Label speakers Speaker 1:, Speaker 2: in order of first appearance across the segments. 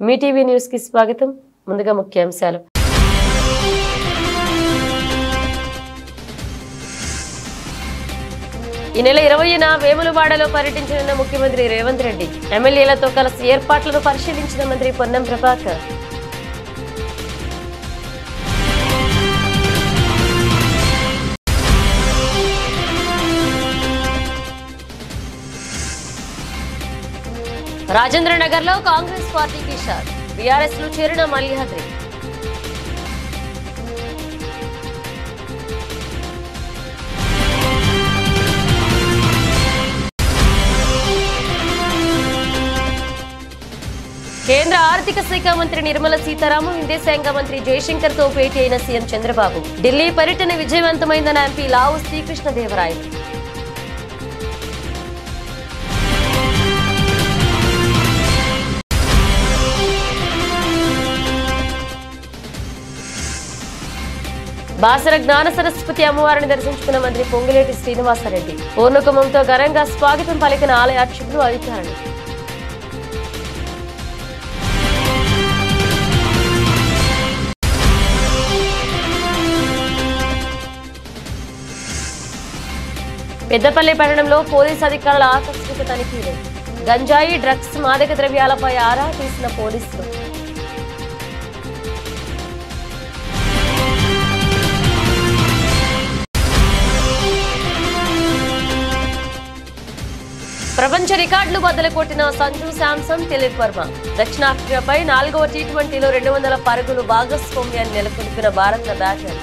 Speaker 1: మీ TV news కి స్వాగతం. ముందుగా ముఖ్యాంశాలు. ఈ నెల 20న వేములవాడలో పర్యటించనున్న ముఖ్యమంత్రి రేవంత్ రెడ్డి. ఎమ్మెల్యేలతో కలిసి ఏర్పాట్లను పరిశీలించిన మంత్రి పొన్నం ప్రభాకర్. రాజేంద్రనగర్ లో కాంగ్రెస్ పార్టీకి షాక్. బీఆర్ఎస్ లో చేరిన మల్యాద్రి. కేంద్ర ఆర్థిక శాఖ మంత్రి నిర్మలా సీతారామన్ విదేశాంగ మంత్రి జయశంకర్ తో భేటీ అయిన సీఎం చంద్రబాబు. ఢిల్లీ పర్యటన విజయవంతమైందన్న ఎంపీ లావు శ్రీకృష్ణదేవరాయలు. బాసర జ్ఞాన సరస్వతి అమ్మవారిని దర్శించుకున్న మంత్రి పొంగులేటి శ్రీనివాసరెడ్డి. పూర్ణకుమంతో ఘనంగా స్వాగతం పలికిన ఆలయ అర్చకులు, అధికారులు. పెద్దపల్లి పట్టణంలో పోలీసు అధికారుల ఆకస్మిక తనిఖీలు. గంజాయి, డ్రగ్స్, మాదక ద్రవ్యాలపై ఆరా తీసిన పోలీసులు. ప్రపంచ రికార్డులు బద్దలు కొట్టిన సంజు శాంసన్, తిలక్ వర్మ. దక్షిణాఫ్రికాపై 4వ టీ20లో 200 పరుగులు భాగస్వామ్యాన్ని నెలకొల్పిన భారత బ్యాటర్.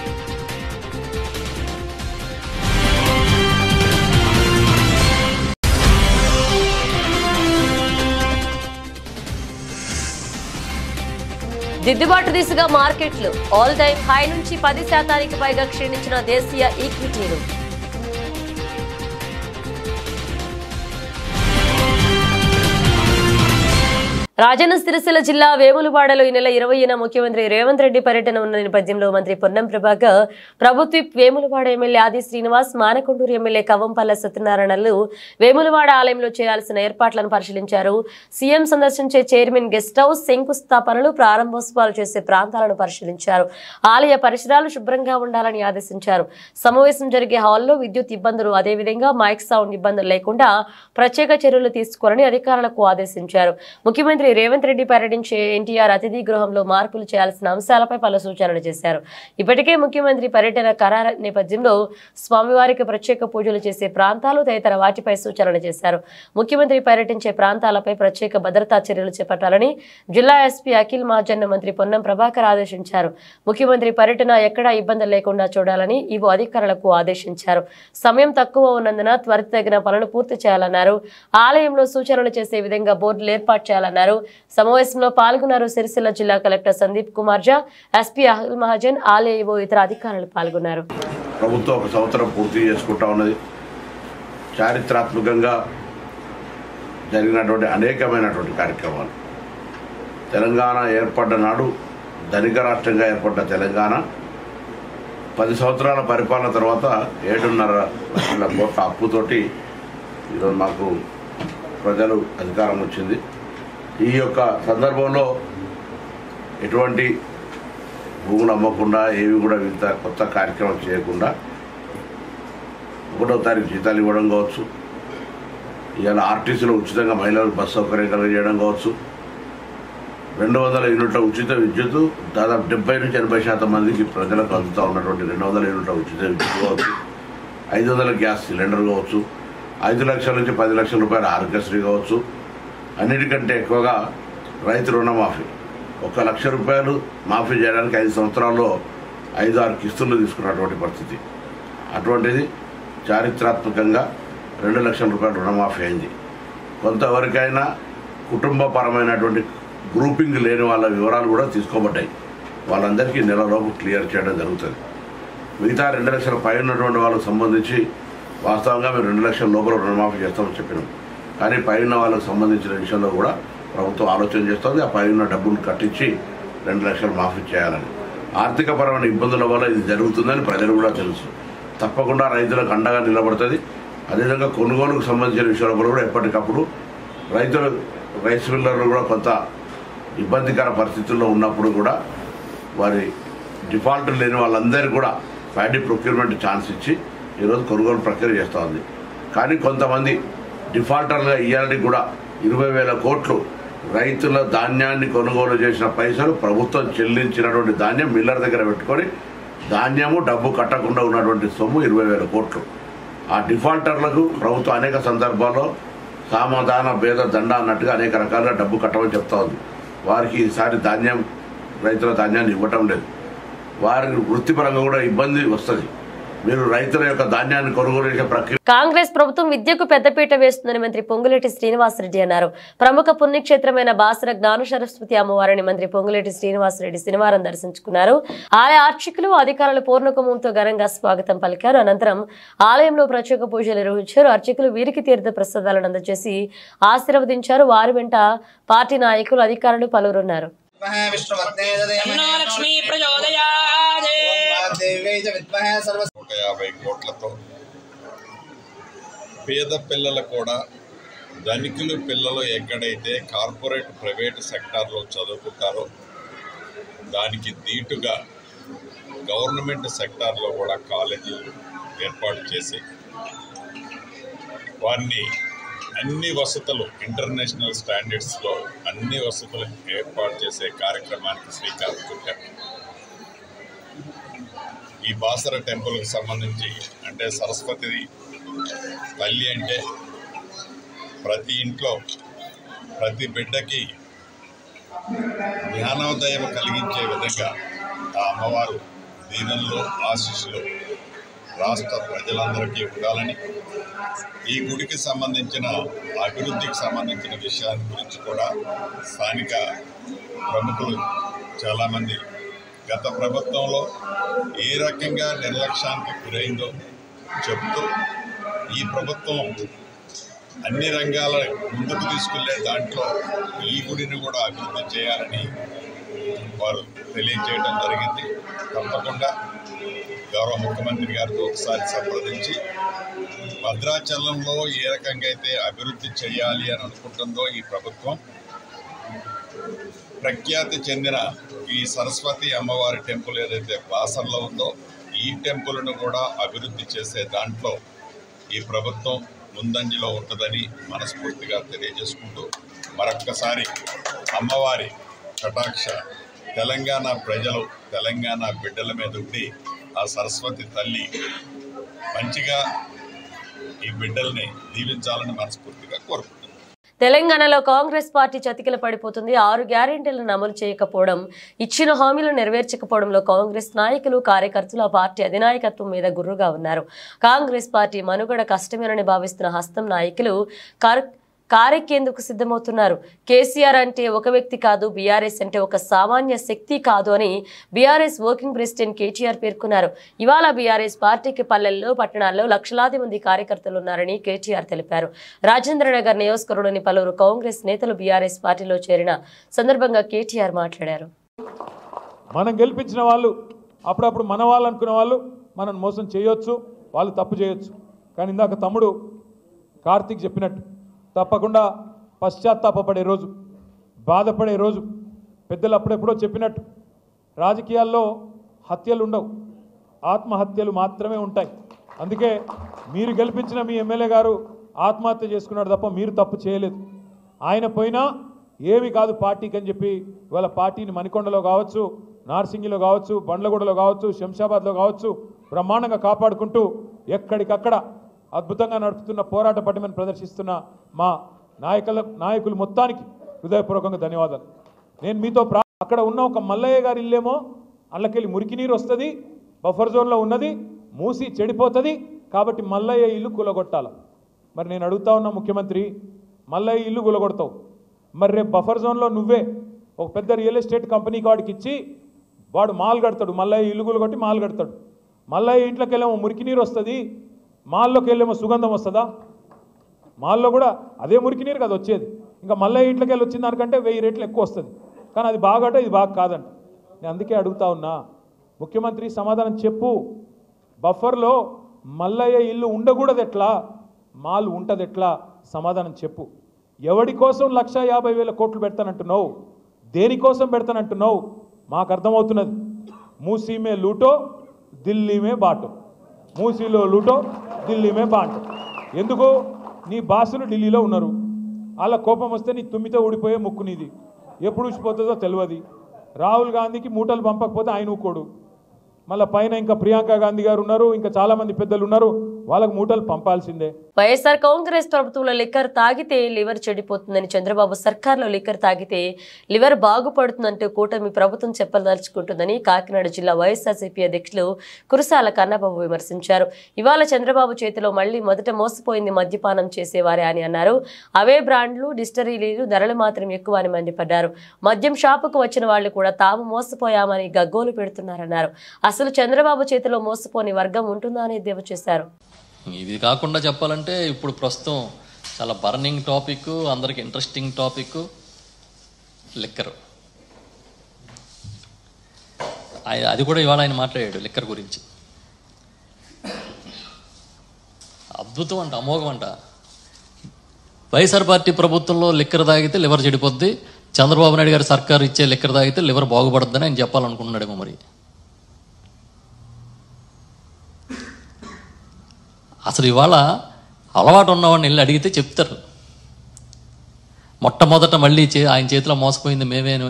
Speaker 1: దిద్దుబాటు దిశగా మార్కెట్లు. ఆల్ టైమ్ హై నుంచి 10% పైగా క్షీణించిన దేశీయ ఈక్విటీలు. రాజన్న సిరిసిల్ల జిల్లా వేములవాడలో ఈ నెల 20న ముఖ్యమంత్రి రేవంత్ రెడ్డి పర్యటన ఉన్న నేపథ్యంలో మంత్రి పొన్నం ప్రభాకర్, ప్రభుత్వ వేములవాడ ఎమ్మెల్యే ఆది శ్రీనివాస్, మానకొండూరు ఎమ్మెల్యే కవంపల్ల సత్యనారాయణలు వేములవాడ ఆలయంలో చేయాల్సిన ఏర్పాట్లను పరిశీలించారు. సీఎం సందర్శించే చైర్మన్ గెస్ట్ హౌస్, శంకుస్థాపనలు, ప్రారంభోత్సవాలు చేసే ప్రాంతాలను పరిశీలించారు. ఆలయ పరిసరాలు శుభ్రంగా ఉండాలని ఆదేశించారు. సమావేశం జరిగే హాల్లో విద్యుత్ ఇబ్బందులు, అదేవిధంగా మైక్ సౌండ్ ఇబ్బందులు లేకుండా ప్రత్యేక చర్యలు తీసుకోవాలని అధికారులకు ఆదేశించారు. ముఖ్యమంత్రి రేవంత్ రెడ్డి పర్యటించే ఎన్టీఆర్ అతిథి గృహంలో మార్పులు చేయాల్సిన అంశాలపై పలు సూచనలు చేశారు. ఇప్పటికే ముఖ్యమంత్రి పర్యటన ఖరారు నేపథ్యంలో స్వామివారికి ప్రత్యేక పూజలు చేసే ప్రాంతాలు తదితర వాటిపై సూచనలు చేశారు. ముఖ్యమంత్రి పర్యటించే ప్రాంతాలపై ప్రత్యేక భద్రతా చర్యలు చేపట్టాలని జిల్లా ఎస్పీ అఖిల్ మహాజన్ మంత్రి పొన్నం ప్రభాకర్ ఆదేశించారు. ముఖ్యమంత్రి పర్యటన ఎక్కడా ఇబ్బంది లేకుండా చూడాలని ఈవో అధికారులకు ఆదేశించారు. సమయం తక్కువ ఉన్నందున త్వరితగిన పనులు పూర్తి చేయాలన్నారు. ఆలయంలో సూచనలు చేసే విధంగా బోర్డులు ఏర్పాటు చేయాలన్నారు. సమావేశంలో పాల్గొన్నారు సిరిసిల్ల జిల్లా కలెక్టర్ సందీప్ కుమార్ జా, ఎస్పీ అఖిల్ మహాజన్, ఆలయ ఇతర అధికారులు పాల్గొన్నారు.
Speaker 2: ప్రభుత్వం ఒక సంవత్సరం పూర్తి చేసుకుంటా ఉన్నది. చారిత్రాత్మకంగా జరిగినటువంటి అనేకమైనటువంటి కార్యక్రమాలు. తెలంగాణ ఏర్పడ్డ నాడు ధనిక రాష్ట్రంగా ఏర్పడ్డ తెలంగాణ 10 సంవత్సరాల పరిపాలన తర్వాత 7.5 లక్షల కోట్ల అప్పుతోటి ఈరోజు మాకు ప్రజలు అధికారం వచ్చింది. ఈ యొక్క సందర్భంలో ఎటువంటి భూములు అమ్మకుండా, ఏవి కూడా ఇంత కొత్త కార్యక్రమం చేయకుండా 1వ తారీఖు జీతాలు ఇవ్వడం కావచ్చు, ఇవాళ ఆర్టీసీలో ఉచితంగా మహిళలకు బస్సు సౌకర్యం కలిగజేయడం కావచ్చు, 200 యూనిట్ల ఉచిత విద్యుత్ దాదాపు 70 నుంచి 80% మందికి ప్రజలకు అందుతూ ఉన్నటువంటి 200 యూనిట్ల ఉచిత విద్యుత్ కావచ్చు, 500 గ్యాస్ సిలిండర్ కావచ్చు, 5 లక్షల నుంచి 10 లక్షల రూపాయల ఆరోగ్యశ్రీ కావచ్చు, అన్నిటికంటే ఎక్కువగా రైతు రుణమాఫీ 1 లక్ష రూపాయలు మాఫీ చేయడానికి 5 సంవత్సరాల్లో 5-6 కిస్తులు తీసుకున్నటువంటి పరిస్థితి. అటువంటిది చారిత్రాత్మకంగా 2 లక్షల రూపాయల రుణమాఫీ అయింది. కొంతవరకైనా కుటుంబపరమైనటువంటి గ్రూపింగ్ లేని వాళ్ళ వివరాలు కూడా తీసుకోబడ్డాయి. వాళ్ళందరికీ నెలలోపు క్లియర్ చేయడం జరుగుతుంది. మిగతా 2 లక్షల పై ఉన్నటువంటి వాళ్ళకు సంబంధించి వాస్తవంగా మేము 2 లక్షల లోపల రుణమాఫీ చేస్తామని చెప్పినాం. కానీ పైన వాళ్ళకు సంబంధించిన విషయంలో కూడా ప్రభుత్వం ఆలోచన చేస్తుంది. ఆ పైన డబ్బులు కట్టించి 2 లక్షలు మాఫీ చేయాలని. ఆర్థికపరమైన ఇబ్బందుల వల్ల ఇది జరుగుతుందని ప్రజలు కూడా తెలుసు. తప్పకుండా రైతులకు అండగా నిలబడుతుంది. అదేవిధంగా కొనుగోలుకు సంబంధించిన విషయాల కూడా ఎప్పటికప్పుడు రైతులు రైస్ మిల్లర్లు కూడా కొంత ఇబ్బందికర పరిస్థితుల్లో ఉన్నప్పుడు కూడా వారి డిఫాల్ట్ లేని వాళ్ళందరికీ కూడా ప్యాడీ ప్రొక్యూర్మెంట్ ఛాన్స్ ఇచ్చి ఈరోజు కొనుగోలు ప్రక్రియ చేస్తూ ఉంది. కానీ కొంతమంది డిఫాల్టర్గా ఇవ్వాలని కూడా 20,000 కోట్లు రైతుల ధాన్యాన్ని కొనుగోలు చేసిన పైసలు ప్రభుత్వం చెల్లించినటువంటి ధాన్యం మిల్లర్ దగ్గర పెట్టుకొని ధాన్యము డబ్బు కట్టకుండా ఉన్నటువంటి సొమ్ము 20,000 కోట్లు. ఆ డిఫాల్టర్లకు ప్రభుత్వం అనేక సందర్భాల్లో సామధాన భేద దండ అన్నట్టుగా అనేక రకాలుగా డబ్బు కట్టమని చెప్తా ఉంది. వారికి ఈసారి రైతుల ధాన్యాన్ని ఇవ్వటం లేదు. వారి వృత్తిపరంగా కూడా ఇబ్బంది వస్తుంది. మీరు రైతుల యొక్క ధాన్యాన్ని కొనుగోలు చేసే ప్రక్రియ.
Speaker 1: కాంగ్రెస్ ప్రభుత్వం విద్యకు పెద్దపీట వేస్తుందని మంత్రి పొంగులేటి శ్రీనివాసరెడ్డి అన్నారు. ప్రముఖ పుణ్యక్షేత్రమైన బాసర జ్ఞాన సరస్వతి అమ్మవారిని మంత్రి పొంగులేటి శ్రీనివాసరెడ్డి శనివారం దర్శించుకున్నారు. ఆలయ అర్చకులు అధికారులు పూర్ణకుంభంతో ఘనంగా స్వాగతం పలికారు. అనంతరం ఆలయంలో ప్రత్యేక పూజలు నిర్వహించారు. అర్చకులు వీరికి తీర్థ ప్రసాదాలను అందజేసి ఆశీర్వదించారు. వారి వెంట పార్టీ నాయకులు అధికారులు పలువురున్నారు.
Speaker 3: కోట్లతో పేద పిల్లలు కూడా ధనికులు పిల్లలు ఎక్కడైతే కార్పొరేట్ ప్రైవేట్ సెక్టార్లో చదువుకుంటారో దానికి దీటుగా గవర్నమెంట్ సెక్టార్లో కూడా కాలేజీలు ఏర్పాటు చేసి వారిని అన్ని వసతులు ఇంటర్నేషనల్ స్టాండర్డ్స్లో అన్ని వసతులు ఏర్పాటు చేసే కార్యక్రమానికి శ్రీకారం చుట్టారు. ఈ బాసర టెంపుల్కి సంబంధించి అంటే సరస్వతి తల్లి అంటే ప్రతి ఇంట్లో ప్రతి బిడ్డకి జ్ఞానోదయం కలిగించే విధంగా ఆ అమ్మవారు దీవెనలు ఆశీస్సులు రాష్ట్ర ప్రజలందరికీ ఉండాలని ఈ గుడికి సంబంధించిన అభివృద్ధికి సంబంధించిన విషయాల గురించి కూడా స్థానిక ప్రముఖులు చాలామంది గత ప్రభుత్వంలో ఏ రకంగా నిర్లక్ష్యానికి గురైందో చెబుతూ ఈ ప్రభుత్వం అన్ని రంగాల ముందుకు తీసుకెళ్లే దాంట్లో ఈ గుడిని కూడా అభివృద్ధి చేయాలని వారు తెలియజేయడం జరిగింది. తప్పకుండా గౌరవ ముఖ్యమంత్రి గారితో ఒకసారి సంప్రదించి భద్రాచలంలో ఏ రకంగా అయితే అభివృద్ధి చేయాలి అని అనుకుంటుందో ఈ ప్రభుత్వం ప్రఖ్యాతి చెందిన ఈ సరస్వతి అమ్మవారి టెంపుల్ ఏదైతే బాసర్లో ఉందో ఈ టెంపుల్ను కూడా అభివృద్ధి చేసే దాంట్లో ఈ ప్రభుత్వం ముందంజలో ఉంటుందని మనస్ఫూర్తిగా తెలియజేసుకుంటూ మరొక్కసారి అమ్మవారి కటాక్ష తెలంగాణ ప్రజలు తెలంగాణ బిడ్డల మీద ఉండి ఆ సరస్వతి తల్లి మంచిగా ఈ బిడ్డల్ని దీవించాలని మనస్ఫూర్తిగా కోరుకుంటున్నాను.
Speaker 1: తెలంగాణలో కాంగ్రెస్ పార్టీ చతికిల పడిపోతుంది. 6 గ్యారెంటీలను అమలు చేయకపోవడం, ఇచ్చిన హామీలు నెరవేర్చకపోవడంలో కాంగ్రెస్ నాయకులు కార్యకర్తలు ఆ పార్టీ అధినాయకత్వం మీద గుర్రుగా ఉన్నారు. కాంగ్రెస్ పార్టీ మనుగడ కష్టమేనని భావిస్తున్న హస్తం నాయకులు కారెక్కేందుకు సిద్ధమవుతున్నారు. కేసీఆర్ అంటే ఒక వ్యక్తి కాదు, బీఆర్ఎస్ అంటే ఒక సామాన్య శక్తి కాదు అని బీఆర్ఎస్ వర్కింగ్ ప్రెసిడెంట్ కేటీఆర్ పేర్కొన్నారు. ఇవాళ బీఆర్ఎస్ పార్టీకి పల్లెల్లో పట్టణాల్లో లక్షలాది మంది కార్యకర్తలు ఉన్నారని కేటీఆర్ తెలిపారు. రాజేంద్రనగర్ నియోజకవర్గంలోని పలువురు కాంగ్రెస్ నేతలు బీఆర్ఎస్ పార్టీలో చేరిన సందర్భంగా కేటీఆర్ మాట్లాడారు.
Speaker 4: మనం గెలిపించిన వాళ్ళు అప్పుడప్పుడు మన వాళ్ళు అనుకునే వాళ్ళు మనం మోసం చేయొచ్చు, వాళ్ళు తప్పు చేయొచ్చు. కానీ ఇందాక తమ్ముడు కార్తీక్ చెప్పినట్టు తప్పకుండా పశ్చాత్తాపపడే రోజు, బాధపడే రోజు. పెద్దలు అప్పుడెప్పుడో చెప్పినట్టు రాజకీయాల్లో హత్యలు ఉండవు, ఆత్మహత్యలు మాత్రమే ఉంటాయి. అందుకే మీరు గెలిపించిన మీ ఎమ్మెల్యే గారు ఆత్మహత్య చేసుకున్నాడు తప్ప మీరు తప్పు చేయలేదు. ఆయన పోయినా ఏమి కాదు పార్టీకి అని చెప్పి ఇవాళ పార్టీని మణికొండలో కావచ్చు, నార్సింగిలో కావచ్చు, బండ్లగూడలో కావచ్చు, శంషాబాద్లో కావచ్చు బ్రహ్మాండంగా కాపాడుకుంటూ ఎక్కడికక్కడ అద్భుతంగా నడుపుతున్న పోరాట పటిమను ప్రదర్శిస్తున్న మా నాయకులు మొత్తానికి హృదయపూర్వకంగా ధన్యవాదాలు. నేను మీతో అక్కడ ఉన్న ఒక మల్లయ్య గారి ఇల్లేమో అల్లకెళ్ళి మురికి నీరు వస్తుంది, బఫర్ జోన్లో ఉన్నది, మూసి చెడిపోతుంది, కాబట్టి మల్లయ్య ఇల్లు కూలగొట్టాలి. మరి నేను అడుగుతా ఉన్నా ముఖ్యమంత్రి, మల్లయ్య ఇల్లు కూలగొడతావు, మరి రేపు బఫర్ జోన్లో నువ్వే ఒక పెద్ద రియల్ ఎస్టేట్ కంపెనీకి వాడికి ఇచ్చి వాడు మాల్ కడతాడు, మల్లయ్య ఇల్లు కూలగొట్టి మాల్ కడతాడు. మల్లయ్య ఇంట్లోకి వెళ్ళేమో మురికి నీరు వస్తుంది, మాల్లోకి వెళ్ళేమో సుగంధం వస్తుందా? మాల్లో కూడా అదే మురికి నీరు కదా వచ్చేది. ఇంకా మల్లయ్య ఇంట్లోకి వెళ్ళి వచ్చిన దానికంటే 1000 రెట్లు ఎక్కువ వస్తుంది. కానీ అది బాగట, ఇది బాగా కాదంట. నేను అందుకే అడుగుతా ఉన్నా, ముఖ్యమంత్రి సమాధానం చెప్పు. బఫర్లో మల్లయ్య ఇల్లు ఉండకూడదు ఎట్లా, మాల్ ఉంటుంది ఎట్లా? సమాధానం చెప్పు. ఎవడి కోసం 1,50,000 కోట్లు పెడతానంటున్నావు? దేనికోసం పెడతానంటున్నావు? మాకు అర్థమవుతున్నది. మూసీమే లూటో ఢిల్లీమే బాటో, మూసీలో లూటో ఢిల్లీమే బాటో. ఎందుకు? నీ బాసులు ఢిల్లీలో ఉన్నారు, వాళ్ళ కోపం వస్తే నీ తుమ్మితో ఊడిపోయే ముక్కు నీది, ఎప్పుడు ఊసిపోతుందో తెలియదు. రాహుల్ గాంధీకి మూటలు పంపకపోతే ఆయన ఊకోడు, మళ్ళీ పైన ఇంకా ప్రియాంక గాంధీ గారు ఉన్నారు, ఇంకా చాలా మంది పెద్దలు ఉన్నారు, వాళ్ళకు మూటలు పంపాల్సిందే.
Speaker 1: వైఎస్ఆర్ కాంగ్రెస్ ప్రభుత్వంలో లిక్కర్ తాగితే లివర్ చెడిపోతుందని, చంద్రబాబు సర్కార్లో లిక్కర్ తాగితే లివర్ బాగుపడుతుందంటూ కూటమి ప్రభుత్వం చెప్పదలుచుకుంటుందని కాకినాడ జిల్లా వైఎస్ఆర్సీపీ అధ్యక్షులు కురసాల కన్నబాబు విమర్శించారు. ఇవాళ చంద్రబాబు చేతిలో మళ్లీ మొదట మోసపోయింది మద్యపానం చేసేవారే అని అన్నారు. అవే బ్రాండ్లు, డిస్టరీలు, ధరలు మాత్రం ఎక్కువ అని మండిపడ్డారు. మద్యం షాపుకు వచ్చిన వాళ్ళు కూడా తాము మోసపోయామని గగ్గోలు పెడుతున్నారన్నారు. అసలు చంద్రబాబు చేతిలో మోసపోని వర్గం ఉంటుందా అని ఎద్దేవా చేశారు.
Speaker 5: ఇది కాకుండా చెప్పాలంటే ఇప్పుడు ప్రస్తుతం చాలా బర్నింగ్ టాపిక్, అందరికి ఇంట్రెస్టింగ్ టాపిక్ లిక్కర్. అది కూడా ఇవాళ ఆయన మాట్లాడాడు లిక్కర్ గురించి. అద్భుతం అంట, అమోఘం అంట. వైఎస్ఆర్ పార్టీ ప్రభుత్వంలో లిక్కర్ తాగితే లివర్ చెడిపోద్ది, చంద్రబాబు నాయుడు గారి సర్కారు ఇచ్చే లిక్కర్ తాగితే లివర్ బాగుపడుద్దని ఆయన చెప్పాలనుకుంటున్నాడేమో. మరి అసలు ఇవాళ అలవాటు ఉన్నవాడిని వెళ్ళి అడిగితే చెప్తారు. మొట్టమొదట మళ్ళీ ఆయన చేతిలో మోసపోయింది మేమేను.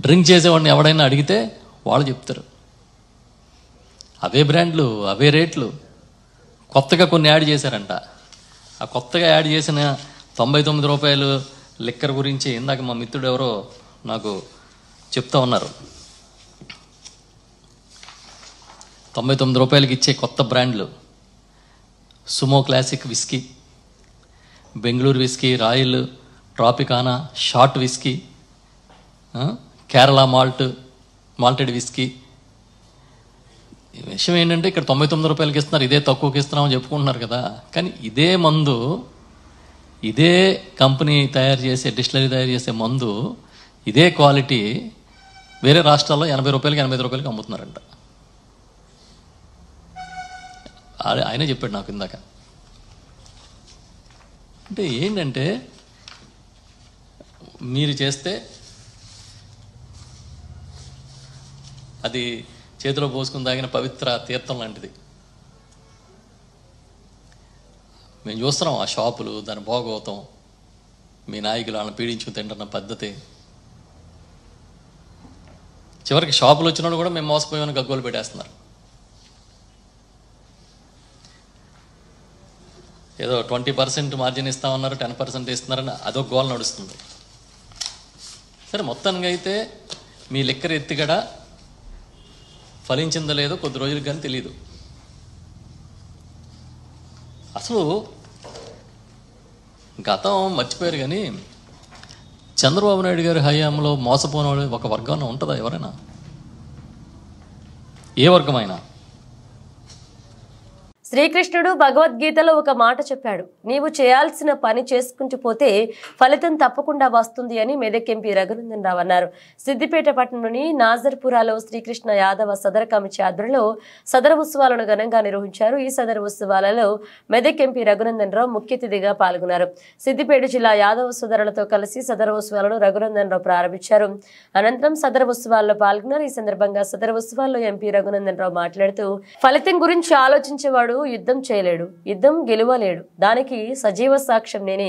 Speaker 5: డ్రింక్ చేసేవాడిని ఎవడైనా అడిగితే వాళ్ళు చెప్తారు. అవే బ్రాండ్లు, అవే రేట్లు, కొత్తగా కొన్ని యాడ్ చేశారంట. ఆ కొత్తగా యాడ్ చేసిన 99 రూపాయలు లిక్కర్ గురించి ఇందాక మా మిత్రుడు ఎవరో నాకు చెప్తా ఉన్నారు. 99 రూపాయలకి ఇచ్చే కొత్త బ్రాండ్లు Sumo classic whisky, Bengaluru whisky, royal, ట్రాపికానా, short whisky, Kerala malted whisky. విషయం ఏంటంటే ఇక్కడ 99 రూపాయలకి ఇస్తున్నారు, ఇదే తక్కువకి ఇస్తున్నామని చెప్పుకుంటున్నారు కదా. కానీ ఇదే మందు, ఇదే కంపెనీ తయారు చేసే, డిస్టిలరీ తయారు చేసే మందు, ఇదే క్వాలిటీ వేరే రాష్ట్రాల్లో 80 రూపాయలకి 85 రూపాయలకి అమ్ముతున్నారంట. ఆయనే చెప్పాడు నాకు ఇందాక. అంటే ఏంటంటే మీరు చేస్తే అది చేతిలో పోసుకుని తాగిన పవిత్ర తీర్థం లాంటిది. మేము చూస్తున్నాం ఆ షాపులు, దాని భోగవతం, మీ నాయకులు వాళ్ళని పీడించుకు తింటున్న పద్ధతి. చివరికి షాపులు వచ్చినప్పుడు కూడా మేము మోసపోయామని గగ్గోలు పెట్టేస్తున్నారు. ఏదో 20% మార్జిన్ ఇస్తామన్నారు, 10% ఇస్తున్నారని అదొక గోల్ నడుస్తుంది. సరే, మొత్తానికి అయితే మీ లిక్కర్ ఎత్తిగడ ఫలించిందో లేదో కొద్ది రోజులకు కానీ తెలియదు. అసలు గతం మర్చిపోయారు కానీ చంద్రబాబు నాయుడు గారి హయాంలో మోసపోయిన ఒక వర్గం ఉంటుందా ఎవరైనా? ఏ వర్గమైనా?
Speaker 1: శ్రీకృష్ణుడు భగవద్గీతలో ఒక మాట చెప్పాడు, నీవు చేయాల్సిన పని చేసుకుంటూ పోతే ఫలితం తప్పకుండా వస్తుంది అని మెదక్ ఎంపీ రఘునందన్ రావు అన్నారు. సిద్దిపేట పట్టణంలోని నాజర్పురాలో శ్రీకృష్ణ యాదవ సదర కమిటీ ఆధ్వర్యంలో సదర ఉత్సవాలను ఘనంగా నిర్వహించారు. ఈ సదర ఉత్సవాలలో మెదక్ ఎంపీ రఘునందన్ రావు ముఖ్య అతిథిగా పాల్గొన్నారు. సిద్దిపేట జిల్లా యాదవ సోదరులతో కలిసి సదర ఉత్సవాలను రఘునందన్ రావు ప్రారంభించారు. అనంతరం సదర ఉత్సవాల్లో పాల్గొన్నారు. ఈ సందర్భంగా సదర ఉత్సవాల్లో ఎంపీ రఘునందన్ రావు మాట్లాడుతూ, ఫలితం గురించి ఆలోచించేవాడు యుద్ధం చేయలేడు, యుద్ధం గెలవలేడు, దానికి సజీవ సాక్ష్యం నేనే.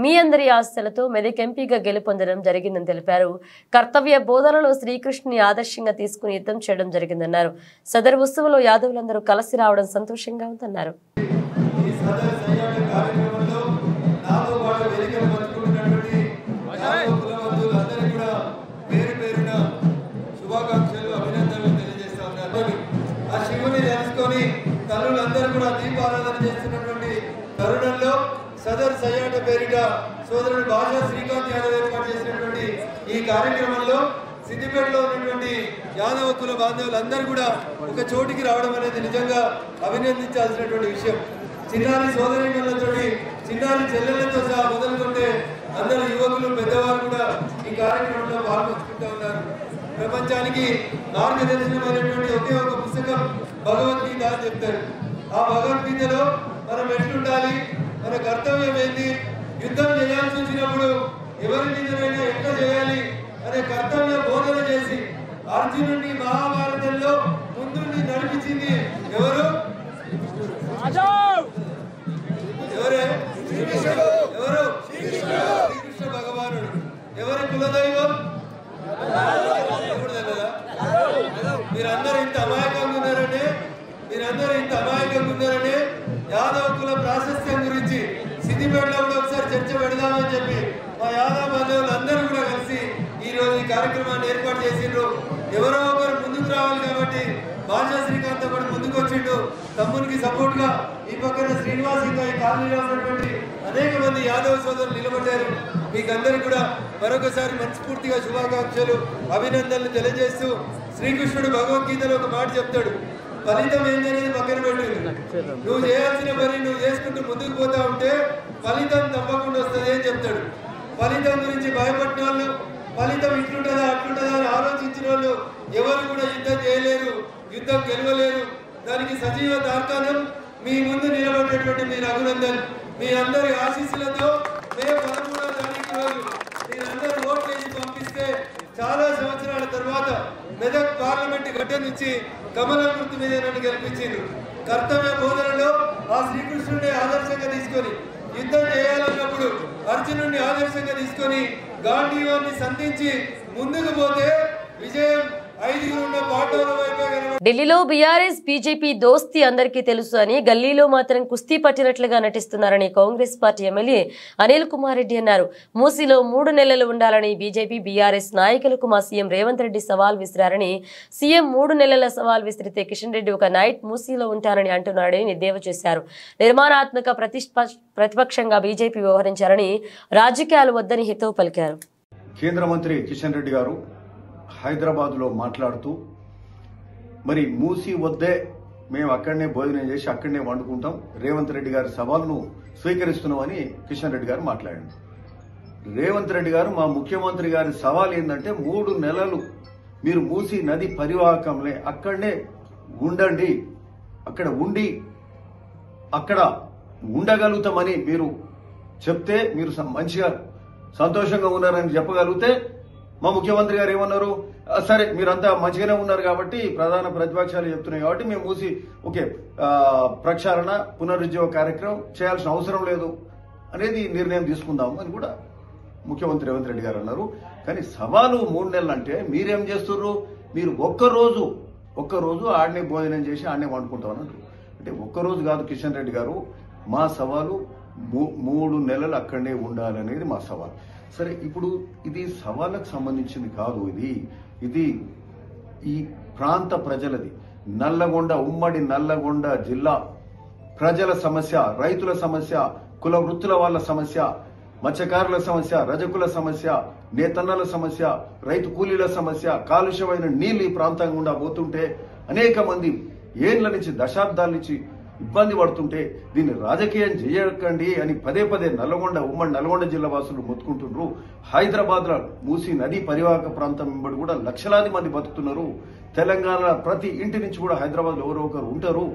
Speaker 1: మీ అందరి ఆశలతో మెదక్ ఎంపీగా గెలుపొందడం జరిగిందని తెలిపారు. కర్తవ్య బోధనలో శ్రీకృష్ణుని ఆదర్శంగా తీసుకుని యుద్ధం చేయడం జరిగిందన్నారు. సదరు ఉత్సవంలో యాదవులందరూ కలిసి రావడం సంతోషంగా ఉందన్నారు.
Speaker 6: తల్లులందరూ కూడా దీపారాధన చేస్తున్నటువంటి తరుణంలో సదర్ సయ్యాట పేరిట సోదరుడు భాషా శ్రీకాంత్ యాదవ్ ఏర్పాటు చేసినటువంటి ఈ కార్యక్రమంలో సిద్దిపేటలో ఉన్నటువంటి యాదవ కుల బాంధవులందరూ కూడా ఒక చోటికి రావడం అనేది నిజంగా అభినందించాల్సినటువంటి విషయం. చిన్నారి సోదరీమణులతో, చిన్నారి చెల్లెళ్లతో సహా మొదలుకుంటే అందరు యువకులు, పెద్దవారు కూడా ఈ కార్యక్రమంలో పాల్గొంటూ ఉన్నారు. ప్రపంచానికి మార్గదర్శనమైనటువంటి ఒకే ఒక పుస్తకం భగవద్గీత అని చెప్తారు. ఆ భగవద్గీతలో మనం ఎట్లుండాలి, మన కర్తవ్యం ఏంటి, యుద్ధం చేయాల్సి వచ్చినప్పుడు ఎవరి మీదనైనా ఎట్లా చేయాలి అనే కర్తవ్య బోధన చేసి అర్జునుడిని మహాభారతంలో ముందుండి నడిపించింది ఎవరు? ఎవరే? ఎవరు? శ్రీకృష్ణ భగవానుడు. ఎవరి కులదైవం? మీరందరూ ఇంత అమాయకంగా ఉన్నారని యాదవ్ కుల ప్రాశస్త్యం గురించి సిద్దిపేటలో కూడా ఒకసారి చర్చ పెడదామని చెప్పి మా యాదవ్ బంధువులు అందరూ కూడా కలిసి ఈ రోజు ఈ కార్యక్రమాన్ని ఏర్పాటు చేసిండ్రు. ఎవరో ఒకరు ముందుకు రావాలి కాబట్టి భాషా శ్రీకాంత్ కూడా ముందుకు వచ్చిండు. తమ్మునికి సపోర్ట్ గా ఈ పక్కన శ్రీనివాస్ ఇంకా ఈ కాలనీలో ఉన్నటువంటి అనేక మంది యాదవ్ సోదరులు నిలబడ్డారు. మీకందరికీ కూడా మరొకసారి మనస్ఫూర్తిగా శుభాకాంక్షలు, అభినందనలు తెలియజేస్తూ శ్రీకృష్ణుడు భగవద్గీతలో ఒక మాట చెప్తాడు, ఫలితం ఏంటనేది పక్కన పెట్టు. నువ్వు చేయాల్సిన పని నువ్వు చేసుకుంటూ ముందుకు పోతా ఉంటే ఫలితం తప్పకుండా వస్తుంది అని చెప్తాడు. ఫలితం గురించి భయపడిన వాళ్ళు, ఫలితం ఇట్లుంటుందా అట్లుంటుందా అని ఆలోచించిన వాళ్ళు ఎవరు కూడా యుద్ధం చేయలేరు, యుద్ధం గెలవలేరు. దానికి సజీవ తార్కాణం మీ ముందు నిలబడేటువంటి మీ రఘునందన్. మీ అందరి ఆశీస్సులతో మే 13వ తారీఖు రోజు మీరందరూ ఓట్లు వేసి పంపిస్తే చాలా సంవత్సరాల తర్వాత మెదక్ పార్లమెంట్ గడ్డ నుంచి కమలం గుర్తు మీద నన్ను గెలిపించింది. కర్తవ్య బోధనలో ఆ శ్రీకృష్ణుడిని ఆదర్శంగా తీసుకొని యుద్ధం చేయాలన్నప్పుడు అర్జునుడిని ఆదర్శంగా తీసుకొని గాంధీవాన్ని సంధించి ముందుకు పోతే విజయం
Speaker 1: ఢిల్లీలో బీఆర్ఎస్ బీజేపీ దోస్తీ అందరికీ తెలుసు అని, గల్లీలో మాత్రం కుస్తీ పట్టినట్లుగా నటిస్తున్నారని కాంగ్రెస్ పార్టీ ఎమ్మెల్యే అనిల్ కుమార్ రెడ్డి అన్నారు. మూసీలో 3 నెలలు ఉండాలని బీజేపీ బీఆర్ఎస్ నాయకులకు మా సీఎం రేవంత్ రెడ్డి సవాల్ విసిరారని, సీఎం 3 నెలల సవాల్ విసిరితే కిషన్ రెడ్డి ఒక నైట్ మూసీలో ఉంటారని అంటున్నారని ఎద్దేవా చేశారు. నిర్మాణాత్మక ప్రతిపక్షంగా బీజేపీ వ్యవహరించారని, రాజకీయాలు వద్దని హితవు పలికారు.
Speaker 7: కేంద్ర మంత్రి కిషన్ రెడ్డి గారు హైదరాబాద్లో మాట్లాడుతూ మరి మూసి వద్దే మేము అక్కడనే భోజనం చేసి అక్కడనే వండుకుంటాం, రేవంత్ రెడ్డి గారి సవాల్ను స్వీకరిస్తున్నామని కిషన్ రెడ్డి గారు మాట్లాడారు. రేవంత్ రెడ్డి గారు మా ముఖ్యమంత్రి గారి సవాల్ ఏంటంటే 3 నెలలు మీరు మూసి నది పరివాహకంలో అక్కడనే ఉండండి, అక్కడ ఉండి అక్కడ ఉండగలుగుతామని మీరు చెప్తే, మీరు మంచిగా సంతోషంగా ఉన్నారని చెప్పగలిగితే మా ముఖ్యమంత్రి గారు ఏమన్నారు, సరే మీరంతా మంచిగానే ఉన్నారు కాబట్టి ప్రధాన ప్రతిపక్షాలు చెప్తున్నాయి కాబట్టి మేము మూసి ఓకే ప్రక్షాళన పునరుజ్జీవ కార్యక్రమం చేయాల్సిన అవసరం లేదు అనేది నిర్ణయం తీసుకుందాము అని కూడా ముఖ్యమంత్రి రేవంత్ రెడ్డి గారు అన్నారు. కానీ సవాలు 3 నెలలు అంటే మీరేం చేస్తున్నారు, మీరు ఒక్కరోజు ఆడనే భోజనం చేసి ఆడనే వండుకుంటామన్నారు. అంటే ఒక్కరోజు కాదు కిషన్ రెడ్డి గారు, మా సవాలు 3 నెలలు అక్కడనే ఉండాలనేది మా సవాల్. సరే, ఇప్పుడు ఇది సవాళ్ళకు సంబంధించింది కాదు, ఇది ఈ ప్రాంత ప్రజలది. నల్లగొండ, ఉమ్మడి నల్లగొండ జిల్లా ప్రజల సమస్య, రైతుల సమస్య, కుల వృత్తుల వాళ్ళ సమస్య, మత్స్యకారుల సమస్య, రజకుల సమస్య, నేతన్నల సమస్య, రైతు కూలీల సమస్య, కాలుష్యమైన నీళ్లు ఈ ప్రాంతం గుండా పోతుంటే అనేక మంది ఏండ్ల నుంచి దశాబ్దాల నుంచి ఇబ్బంది పడుతుంటే దీన్ని రాజకీయం చేయకండి అని పదే ఉమ్మడి నల్గొండ జిల్లా వాసులు మొత్తుకుంటున్నారు. హైదరాబాద్ లో మూసీ నదీ పరివాహక ప్రాంతం వెంబడి కూడా లక్షలాది మంది బతుకుతున్నారు. తెలంగాణ ప్రతి ఇంటి నుంచి కూడా హైదరాబాద్ లో ఎవరో ఒకరు ఉంటారు.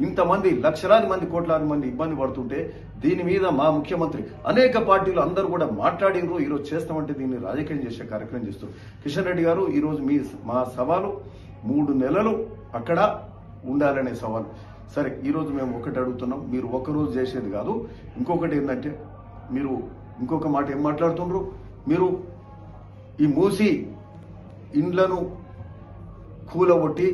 Speaker 7: ఇంతమంది లక్షలాది మంది కోట్లాది మంది ఇబ్బంది పడుతుంటే దీని మీద మా ముఖ్యమంత్రి అనేక పార్టీలు అందరూ కూడా మాట్లాడినరు. ఈరోజు చేస్తామంటే దీన్ని రాజకీయం చేసే కార్యక్రమం చేస్తారు. కిషన్ రెడ్డి గారు, ఈరోజు మా సవాలు 3 నెలలు అక్కడ ఉండాలనే సవాలు. సరే, ఈరోజు మేము ఒకటి అడుగుతున్నాం, మీరు ఒక్కరోజు చేసేది కాదు. ఇంకొకటి ఏంటంటే మీరు ఇంకొక మాట ఏం మాట్లాడుతున్నారు, మీరు ఈ మూసి ఇండ్లను కూలగొట్టి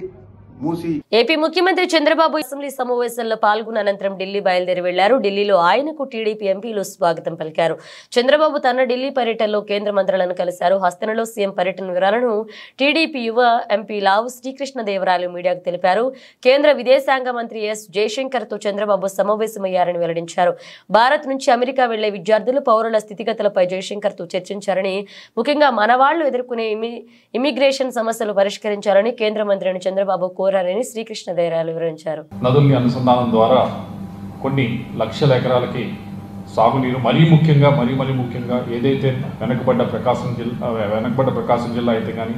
Speaker 1: ఏపీ ముఖ్యమంత్రి చంద్రబాబు అసెంబ్లీ సమావేశంలో పాల్గొన్న అనంతరం ఢిల్లీ బయలుదేరి వెళ్లారు. ఢిల్లీలో ఆయనకు టీడీపీ ఎంపీలు స్వాగతం పలికారు. చంద్రబాబు తన ఢిల్లీ పర్యటనలో కేంద్ర మంత్రులను కలిశారు. హస్తనలో సీఎం పర్యటన వివరాలను టీడీపీ యువ ఎంపీ లావు శ్రీకృష్ణదేవరాయలు మీడియాకు తెలిపారు. కేంద్ర విదేశాంగ మంత్రి ఎస్ జయశంకర్ తో చంద్రబాబు సమావేశమయ్యారని వెల్లడించారు. భారత్ నుంచి అమెరికా వెళ్లే విద్యార్థులు, పౌరుల స్థితిగతులపై జయశంకర్ తో చర్చించారని, ముఖ్యంగా మనవాళ్లు ఎదుర్కొనే ఇమిగ్రేషన్ సమస్యలు పరిష్కరించాలని కేంద్ర మంత్రిని చంద్రబాబు కోరారని శ్రీకృష్ణదేవరాయలు వివరించారు.
Speaker 8: నదుల్ని అనుసంధానం ద్వారా కొన్ని లక్షల ఎకరాలకి సాగునీరు, మరీ ముఖ్యంగా ఏదైతే వెనకబడ్డ ప్రకాశం జిల్లా అయితే కానీ,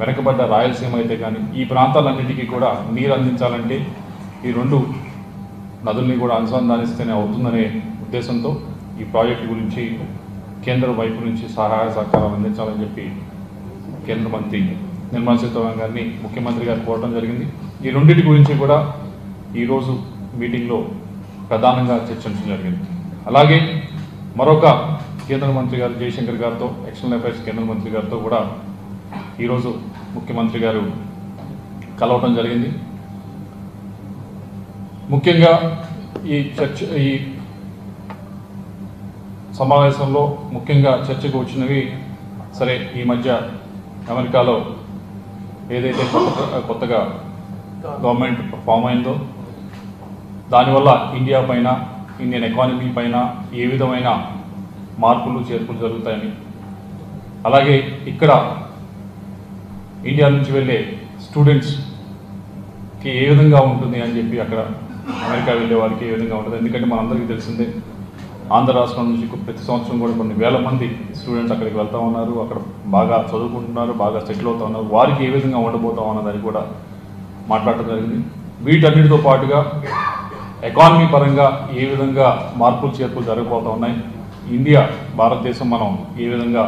Speaker 8: వెనకబడ్డ రాయలసీమ అయితే కానీ, ఈ ప్రాంతాలన్నిటికీ కూడా నీరు అందించాలంటే ఈ 2 నదుల్ని కూడా అనుసంధానిస్తేనే అవుతుందనే ఉద్దేశంతో ఈ ప్రాజెక్టు గురించి కేంద్ర వైపు నుంచి సహాయ సహకారాలు అందించాలని చెప్పి కేంద్ర మంత్రి నిర్మలా సీతారామన్ గారిని ముఖ్యమంత్రి గారు కోరడం జరిగింది. ఈ రెండింటి గురించి కూడా ఈరోజు మీటింగ్లో ప్రధానంగా చర్చించడం జరిగింది. అలాగే మరొక కేంద్ర మంత్రి గారు జయశంకర్ గారితో, ఎక్స్టర్నల్ అఫైర్స్ కేంద్ర మంత్రి గారితో కూడా ఈరోజు ముఖ్యమంత్రి గారు కలవటం జరిగింది. ముఖ్యంగా ఈ సమావేశంలో ముఖ్యంగా చర్చకు వచ్చినవి, సరే ఈ మధ్య అమెరికాలో ఏదైతే కొత్తగా గవర్నమెంట్ ఫామ్ అయిందో దానివల్ల ఇండియా పైన, ఇండియన్ ఎకానమీ పైన ఏ విధమైన మార్పులు చేర్పులు జరుగుతాయని, అలాగే ఇక్కడ ఇండియా నుంచి వెళ్ళే స్టూడెంట్స్కి ఏ విధంగా ఉంటుంది అని చెప్పి, అక్కడ అమెరికా వెళ్ళే వారికి ఏ విధంగా ఉంటుంది. ఎందుకంటే మనందరికీ తెలిసిందే, ఆంధ్ర రాష్ట్రం నుంచి ప్రతి సంవత్సరం కూడా కొన్ని వేల మంది స్టూడెంట్స్ అక్కడికి వెళ్తూ ఉన్నారు, అక్కడ బాగా చదువుకుంటున్నారు, బాగా సెటిల్ అవుతూ ఉన్నారు. వారికి ఏ విధంగా ఉండబోతాం అన్నదాన్ని కూడా మాట్లాడటం జరిగింది. వీటన్నిటితో పాటుగా ఎకానమీ పరంగా ఏ విధంగా మార్పులు చేర్పులు జరగబోతూ ఉన్నాయి, ఇండియా భారతదేశం మనం ఏ విధంగా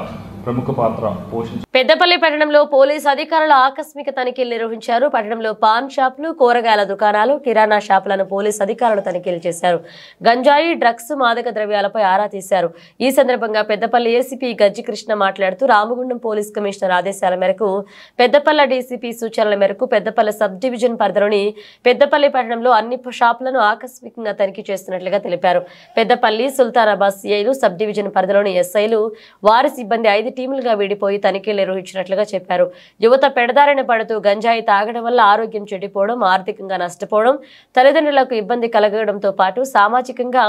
Speaker 8: ప్రముఖ పాత్ర పోషించారు.
Speaker 1: పెద్దపల్లి పట్టణంలో పోలీసు అధికారులు ఆకస్మిక తనిఖీలు నిర్వహించారు. పట్టణంలో పాన్ షాపులు, కూరగాయల దుకాణాలు, కిరాణా షాపులను పోలీసు అధికారులు తనిఖీలు చేశారు. గంజాయి, డ్రగ్స్, మాదక ద్రవ్యాలపై ఆరా తీశారు. ఈ సందర్భంగా పెద్దపల్లి ఏసీపీ గజ్జి కృష్ణ మాట్లాడుతూ, రామగుండం పోలీస్ కమిషనర్ ఆదేశాల మేరకు, పెద్దపల్లి డీసీపీ సూచనల మేరకు పెద్దపల్లి సబ్ డివిజన్ పరిధిలోని పెద్దపల్లి పట్టణంలో అన్ని షాపులను ఆకస్మికంగా తనిఖీ చేస్తున్నట్లుగా తెలిపారు. పెద్దపల్లి, సుల్తానాబాద్ సిఐలు, సబ్ డివిజన్ పరిధిలోని ఎస్ఐలు, వారి సిబ్బంది 5 టీములుగా విడిపోయి తనిఖీలు నిర్వహించినట్లుగా చెప్పారు. యువత పెడదారిన పడుతూ గంజాయి తాగడం వల్ల ఆరోగ్యం చెడిపోవడం, ఆర్థికంగా నష్టపోవడం, తల్లిదండ్రులకు ఇబ్బంది కలగడంతో పాటు సామాజికంగా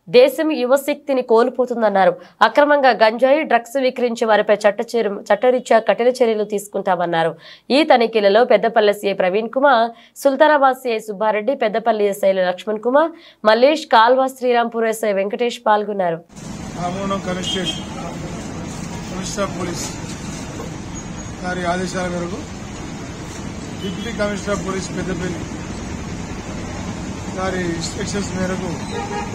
Speaker 1: దేశం యువశక్తిని కోల్పోతుందన్నారు. అక్రమంగా గంజాయి, డ్రగ్స్ విక్రయించే వారిపై చట్టరీత్యా కఠిన చర్యలు తీసుకుంటామన్నారు. ఈ తనిఖీలలో పెద్దపల్లి సిఐ ప్రవీణ్ కుమార్, సుల్తానాబాద్ సిఐ సుబ్బారెడ్డి, పెద్దపల్లి ఎస్ఐలు లక్ష్మణ్ కుమార్, మల్లేష్, కాల్వా శ్రీరాంపూర్ ఎస్ఐ వెంకటేష్ పాల్గొన్నారు.
Speaker 9: కమిషనర్ పోలీస్ గారి ఆదేశాల మేరకు డిప్యూటీ కమిషనర్ పోలీస్ పెద్దపల్లి గారి ఇన్స్ట్రక్షన్స్ మేరకు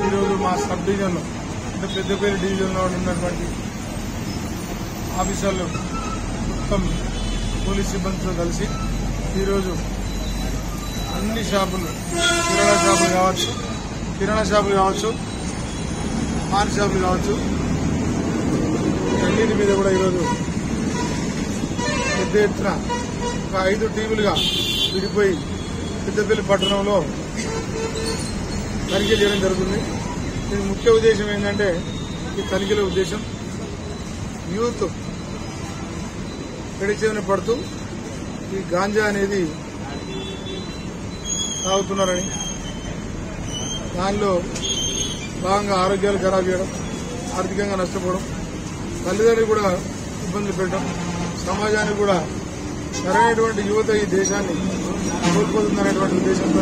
Speaker 9: ఈరోజు మా సబ్ డివిజన్లో, అంటే పెద్దపల్లి డివిజన్లో ఉన్నటువంటి ఆఫీసర్లు మొత్తం పోలీస్ సిబ్బందితో కలిసి ఈరోజు అన్ని షాపులు, కిరాణా షాపులు కావచ్చు, పాన్ షాపులు కావచ్చు, అన్నిటి మీద కూడా ఈరోజు పెద్ద ఎత్తున ఒక 5 టీములుగా విడిపోయి పెద్దపల్లి పట్టణంలో తనిఖీ చేయడం జరుగుతుంది. దీని ముఖ్య ఉద్దేశం ఏంటంటే, ఈ తనిఖీల ఉద్దేశం యూత్ పెడిచేవన పడుతూ ఈ గాంజా అనేది తాగుతున్నారని, దానిలో భాగంగా ఆరోగ్యాలు ఖరాబ్ చేయడం, ఆర్థికంగా నష్టపోవడం, తల్లిదండ్రులు కూడా ఇబ్బందులు పెట్టడం, సమాజానికి కూడా సరైనటువంటి యువత ఈ దేశాన్ని కోల్పోతుందనేటువంటి ఉద్దేశంతో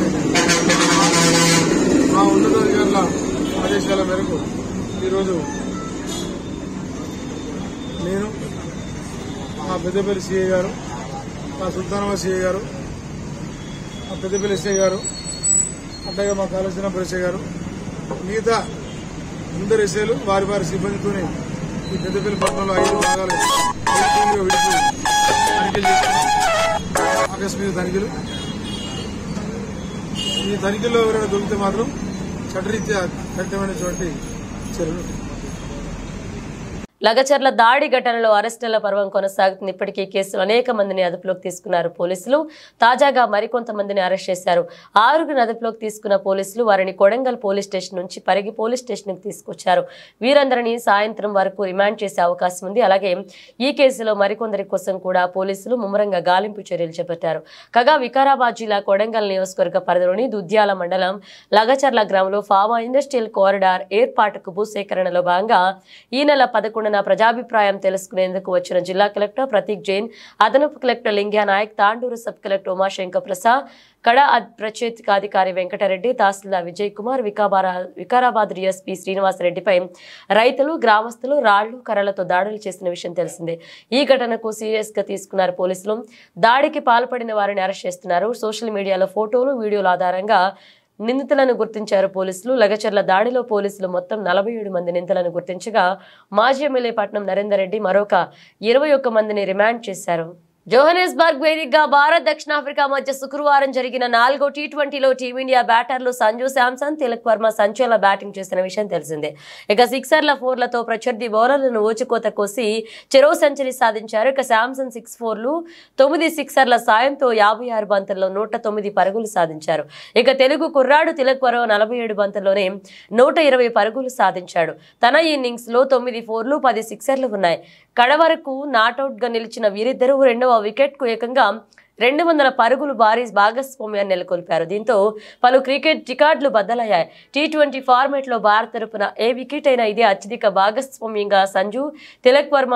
Speaker 9: మా ఉన్నతాధికారుల ఆదేశాల మేరకు ఈరోజు నేను, మా పెద్దపల్లి సిఐ గారు, మా సుల్తానాబాద్ సిఐ గారు, మా పెద్దపల్లి ఎస్ఐ గారు, అట్లాగే మా కాళేశ్వరం ఎస్ఐ గారు, మిగతా అందరు ఎస్ఐలు వారి వారి సిబ్బందితోనే ఈ పెద్దపల్లి పట్టణంలో 5 భాగాలు విడిపోయి తనిఖీలు చేస్తున్నాం. ఆకస్మిక తనిఖీలు. ఈ తనిఖీల్లో ఎవరైనా దొరికితే మాత్రం చట్టరీత్యా కఠినమైనటువంటి చర్యలు.
Speaker 1: లగచర్ల దాడి ఘటనలో అరెస్టుల పర్వం కొనసాగుతుంది. ఇప్పటికీ కేసులో అనేక మందిని అదుపులోకి తీసుకున్నారు పోలీసులు. తాజాగా మరికొంతమందిని అరెస్ట్ చేశారు. 6గురిని అదుపులోకి తీసుకున్న పోలీసులు వారిని కొడంగల్ పోలీస్ స్టేషన్ నుంచి పరిగి పోలీస్ స్టేషన్ కి తీసుకొచ్చారు. వీరందరినీ సాయంత్రం వరకు రిమాండ్ చేసే అవకాశం ఉంది. అలాగే ఈ కేసులో మరికొందరి కోసం కూడా పోలీసులు ముమ్మరంగా గాలింపు చర్యలు చేపట్టారు. కాగా వికారాబాద్ జిల్లా కొడంగల్ నియోజకవర్గ పరిధిలోని దుద్యాల మండలం లగచర్ల గ్రామంలో ఫార్మా ఇండస్ట్రియల్ కారిడార్ ఏర్పాటుకు భూసేకరణలో భాగంగా ఈ నెల 11 ప్రజాభిప్రాయం తెలుసుకునేందుకు వచ్చిన జిల్లా కలెక్టర్ ప్రతీక్ జైన్, అదనపు collector Lingya Naik, Tandur sub collector Umashankar Prasad, కడ ప్రత్యేకాధికారి వెంకటరెడ్డి, తహసీల్దార్ విజయ్ కుమార్, వికారాబాద్ డిఎస్పీ శ్రీనివాసరెడ్డిపై రైతులు, గ్రామస్తులు రాళ్లు, కర్రలతో దాడులు చేసిన విషయం తెలిసిందే. ఈ ఘటనకు సీరియస్ గా తీసుకున్నారు పోలీసులు. దాడికి పాల్పడిన వారిని అరెస్ట్ చేస్తున్నారు. సోషల్ మీడియాలో ఫోటోలు, వీడియోల ఆధారంగా నిందితులను గుర్తించారు పోలీసులు. లగచర్ల దాడిలో పోలీసులు మొత్తం 47 మంది నిందితులను గుర్తించగా మాజీ ఎమ్మెల్యే పట్నం నరేందర్ రెడ్డి మరొక 21 మందిని రిమాండ్ చేశారు. జోహెనెస్బర్గ్ వేదికగా భారత్ దక్షిణాఫ్రికా మధ్య శుక్రవారం జరిగిన 4వ టీ20లో టీమిండియా బ్యాటర్లు సంజు శాంసన్, తిలక్ వర్మ సంచలన బ్యాటింగ్ చేసిన విషయం తెలిసిందే. ఇక సిక్సర్ల 4లతో ప్రత్యర్థి బౌలర్లను ఊచుకోత కోసి చెరో సెంచరీ సాధించారు. ఇక శాంసన్ 6 4లు 9 సిక్సర్ల సాయంతో 56 బంతుల్లో 109 పరుగులు సాధించారు. ఇక తెలుగు కుర్రాడు తిలక్ వర్మ 47 బంతుల్లోనే 120 పరుగులు సాధించాడు. తన ఇన్నింగ్స్ లో 9 4లు 10 సిక్సర్లు ఉన్నాయి. కడ వరకు నాటౌట్ గా నిలిచిన వీరిద్దరూ రెండవ వికెట్ కు ఏకంగా 200 పరుగులు భారీ భాగస్వామ్యాన్ని నెలకొల్పారు. దీంతో పలు క్రికెట్ రికార్డులు బద్దలయ్యాయి. టీ20 ఫార్మాట్ లో భారత్ తరపున ఏ వికెట్ అయినా ఇదే అత్యధిక భాగస్వామ్యంగా సంజు, తిలక్ వర్మ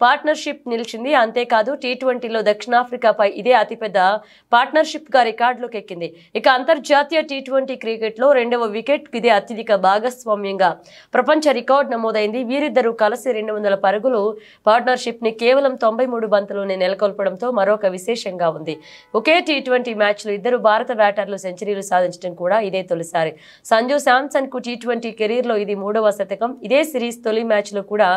Speaker 1: పార్ట్నర్షిప్ నిలిచింది. అంతేకాదు టీ20లో దక్షిణాఫ్రికాపై ఇదే అతిపెద్ద పార్ట్నర్షిప్ గా రికార్డులోకి ఎక్కింది. ఇక అంతర్జాతీయ టీ20 క్రికెట్ లో రెండవ వికెట్ ఇదే అత్యధిక భాగస్వామ్యంగా ప్రపంచ రికార్డు నమోదైంది. వీరిద్దరూ కలిసి 200 పరుగులు పార్ట్నర్షిప్ ని కేవలం 93 బంతుల్లోనే నెలకొల్పడంతో మరొక విశేషంగా ఉంది. ఒకే టీ20 మ్యాచ్ లో ఇద్దరు భారత బ్యాటర్లు సెంచరీలు సాధించడం కూడా ఇదే తొలిసారి. సంజు శాంసన్ కు టీ20 కెరీర్ లో ఇది 3వ శతకం. ఇదే సిరీస్ తొలి మ్యాచ్ లో కూడా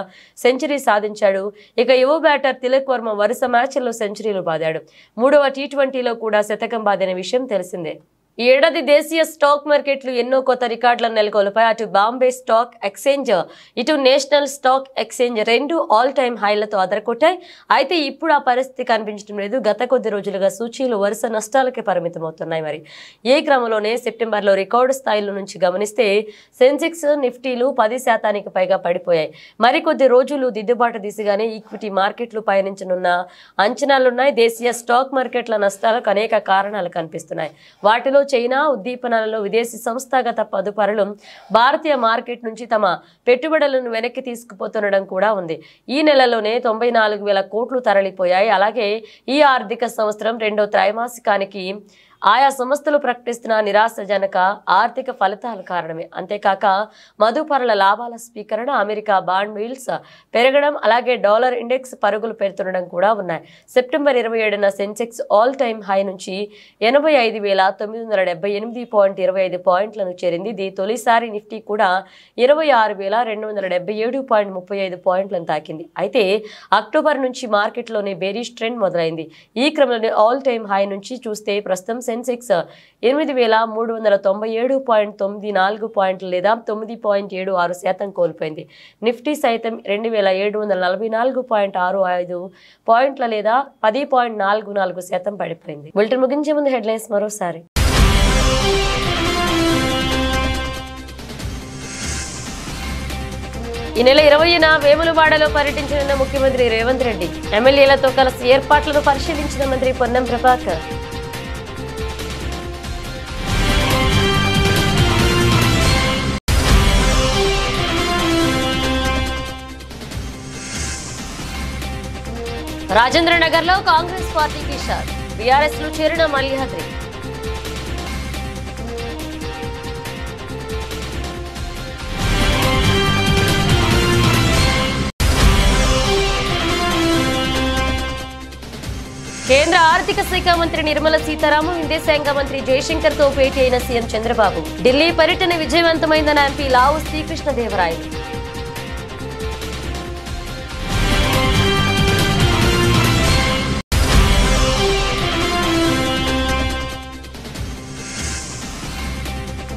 Speaker 1: సెంచరీ సాధించాడు. ఇక యువ బ్యాటర్ తిలక్ వర్మ వరుస మ్యాచ్ల్లో సెంచరీలు బాదాడు. 3వ టీ20లో కూడా శతకం బాదిన విషయం తెలిసిందే. ఈ ఏడాది దేశీయ స్టాక్ మార్కెట్లు ఎన్నో కొత్త రికార్డులను నెలకొల్పాయి. అటు బాంబే స్టాక్ ఎక్స్చేంజ్, ఇటు నేషనల్ స్టాక్ ఎక్స్చేంజ్ రెండు ఆల్ టైమ్ హైలతో అదరకొట్టాయి. అయితే ఇప్పుడు ఆ పరిస్థితి కనిపించడం లేదు. గత కొద్ది రోజులుగా సూచీలు వరుస నష్టాలకే పరిమితమవుతున్నాయి. మరి ఈ క్రమంలోనే సెప్టెంబర్లో రికార్డు స్థాయిల నుంచి గమనిస్తే సెన్సెక్స్, నిఫ్టీలు 10% పైగా పడిపోయాయి. మరికొద్ది రోజులు దిద్దుబాటు దిశగానే ఈక్విటీ మార్కెట్లు పయనించనున్న అంచనాలున్నాయి. దేశీయ స్టాక్ మార్కెట్ల నష్టాలకు అనేక కారణాలు కనిపిస్తున్నాయి. వాటిలో చైనా ఉద్దీపనలలో విదేశీ సంస్థాగత పదుపరులు భారతీయ మార్కెట్ నుంచి తమ పెట్టుబడులను వెనక్కి తీసుకుపోతుండడం కూడా ఉంది. ఈ నెలలోనే 94,000 కోట్లు తరలిపోయాయి. అలాగే ఈ ఆర్థిక సంవత్సరం రెండో త్రైమాసికానికి ఆయా సంస్థలు ప్రకటిస్తున్న నిరాశజనక ఆర్థిక ఫలితాల కారణమే. అంతేకాక మదుపరుల లాభాల స్వీకరణ, అమెరికా బాండ్ ఈల్డ్స్ పెరగడం, అలాగే డాలర్ ఇండెక్స్ పరుగులు పెడుతుండడం కూడా ఉన్నాయి. సెప్టెంబర్ 27న సెన్సెక్స్ ఆల్ టైమ్ హై నుంచి 85,978.25 పాయింట్లను చేరింది. ఇది తొలిసారి. నిఫ్టీ కూడా 26,277.35 పాయింట్లను తాకింది. అయితే అక్టోబర్ నుంచి మార్కెట్లోనే బేరిష్ ట్రెండ్ మొదలైంది. ఈ క్రమంలోనే ఆల్ టైమ్ హై నుంచి చూస్తే ప్రస్తుతం సెన్సెక్స్ 8,397.94 పాయింట్లు లేదా 9.76% కోల్పోయింది. నిఫ్టీ సైతం 2,744.65 పాయింట్ల లేదా 10.44% పడిపోయింది. బులెటిన్ ముగించే ముందు హెడ్లైన్స్ మరోసారి. ఈ నెల 20న వేములవాడలో పర్యటించనున్న ముఖ్యమంత్రి రేవంత్ రెడ్డి. ఎమ్మెల్యేలతో కలిసి ఏర్పాట్లను పరిశీలించిన మంత్రి పొన్నం ప్రభాకర్. రాజేంద్రనగర్ లో కాంగ్రెస్ పార్టీకి షాక్. బీఆర్ఎస్ లో చేరిన మల్లిహాద్రి. కేంద్ర ఆర్థిక శాఖ మంత్రి నిర్మలా సీతారామన్ విదేశాంగ మంత్రి జయశంకర్ తో భేటీ అయిన సీఎం చంద్రబాబు. ఢిల్లీ పర్యటన విజయవంతమైందన్న ఎంపీ లావు శ్రీకృష్ణదేవరాయలు.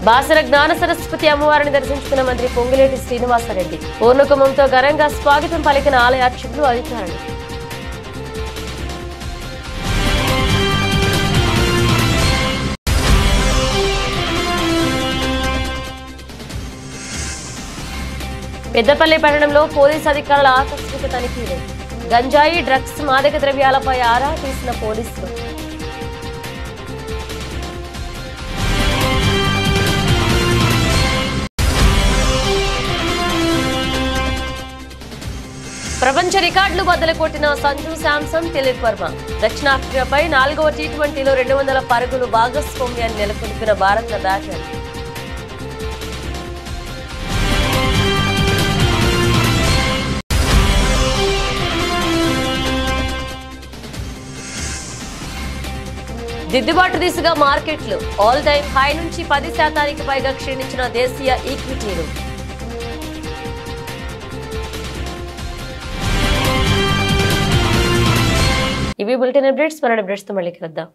Speaker 1: బాసర జ్ఞాన సరస్వతి అమ్మవారిని దర్శించుకున్న మంత్రి పొంగులేటి శ్రీనివాసరెడ్డి. పూర్ణకుంభంతో ఘనంగా స్వాగతం పలికిన ఆలయ అర్చకులు, అధికారులు. పెద్దపల్లి పట్టణంలో పోలీసు అధికారుల ఆకస్మిక తనిఖీలు. గంజాయి, డ్రగ్స్, మాదక ద్రవ్యాలపై ఆరా తీసిన పోలీసులు. ప్రపంచ రికార్డులు బద్దలు కొట్టిన సంజు శాంసన్, తిలక్ వర్మ. దక్షిణాఫ్రికాపై 4వ టీ20లో 200 పరుగులు భాగస్వామ్యాన్ని నెలకొల్పిన భారత బ్యాటర్. దిద్దుబాటు దిశగా మార్కెట్లు ఆల్ టైమ్ హై నుంచి 10% పైగా క్షీణించిన దేశీయ ఈక్విటీలు. ఇవి బులెటిన్ అప్డేట్స్. మరో అప్డేట్స్ తో మళ్ళీ కలుద్దాం.